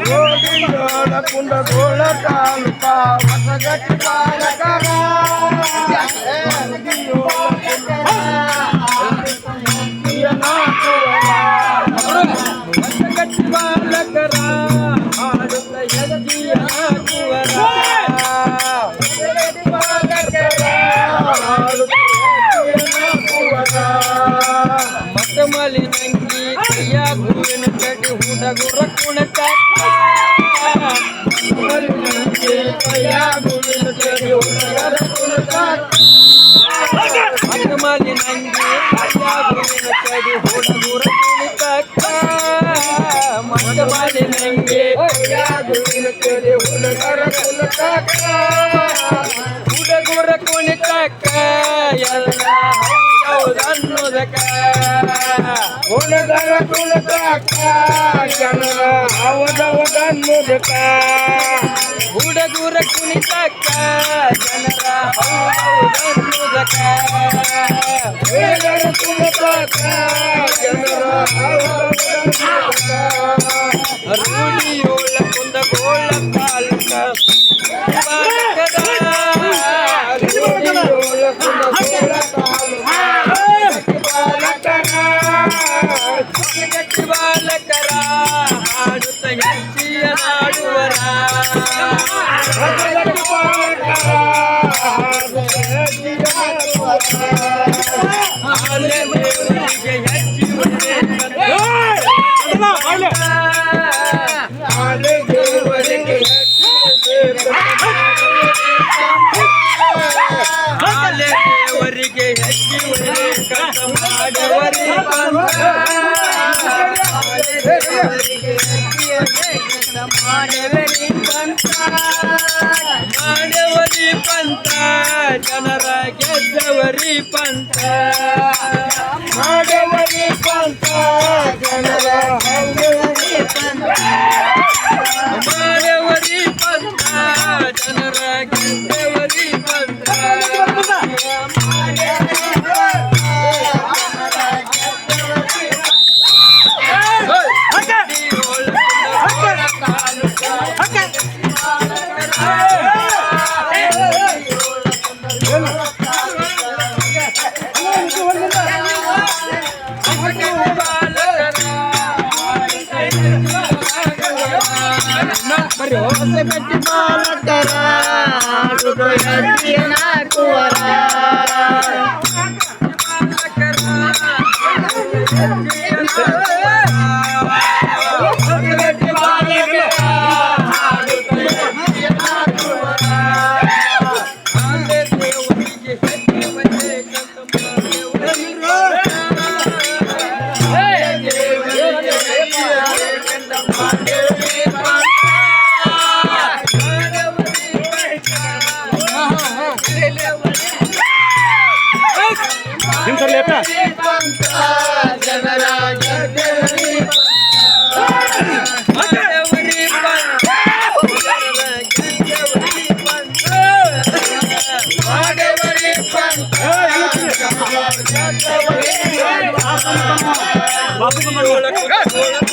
ಗೋಡಿಯೋಳ ಕುಂದಗೋಳ ತಾಲೂಕ ಹೊಸಗಟ್ಟಿ ಬಾಲಕರ ಹೊಸಗಟ್ಟಿ ಬಾಲಕರ ಹಾಡುತ್ತ ಎದಗಿಯ ಕುವರ ಮತಮಲಿ ನಂಗಿ ಕೈಯ ಗುರುವಿನ ಕಡಿ ಹುಡುಗರ ಕುಣಕ ಮತಮಲಿ ನಂಗಿ ಕೈಯ ಗುರುವಿನ ಕಡಿ ಹುಡುಗರ ಕುಣಕ ಮತಮಲಿ ನಂಗಿ ಕೈಯ ಗುರುವಿನ ಕಡಿ ಹುಡುಗರ ಕುಣಿತಕ್ಕ ಮತಮಲಿ ನಂಗಿ ಕೈಯ ಗುರುವಿನ ಕಡಿ ಹುಡುಗರ ಕುಣಿತಕ್ಕ ಹುಡುಗರ ಕುಣಿತಕ್ಕ ಎಲ್ಲ ಹೌದನ್ನೋದಕ್ಕ ಹುಡುಗರ ಕುಣಿತಕ್ಕ ಜನರ ಹೌದನ್ನೋದಕ್ಕ ಹುಡುಗರ ಕುಣಿತಕ್ಕ ಜನರ ಹೌದನ್ನೋದಕ್ಕ ಹುಡುಗರ ಕುಣಿತಕ್ಕ ಜನರ ಹೌದನ್ನೋದಕ್ಕ ರೂಢಿಯೋಳ ಕುಂದಗೋಳ ತಾಲೂಕ ಬಾಲಕರ ಹಾಡುತ್ತ ಹೆಚ್ಚಿಯ ನಾಡುವರ ದೇವರಿಗೆ ಹೆಚ್ಚುವರೆ ಕಸ ಮಾಡವರಿ ಮಾಡವರಿ ಪಂಥ ಜನರ ಗೆದ್ದವರಿ ಪಂಥ ಮಾಡವರಿ ಪಂಥ ಜನರ ಹೌದವರಿ ಪಂಥ ಮಾಡವರಿ ಪಂಥ ಜನರ ಗೆದ್ದವರಿ ಪಂಥ ಹೊಸಗಟ್ಟಿ ಬಾಲಕರ ಹಾಡುತ್ತ ಹೆಚ್ಚಿಯ ನಾಡುವರ ಹೊಸಗಟ್ಟಿ ಬಾಲಕರ ಹಾಡುತ್ತ ಹೆಚ್ಚಿಯ ನಾಡುವರ ದೇವರಿಗೆ ಹೆಚ್ಚುವರೆ ಜನರ ಬಾಪು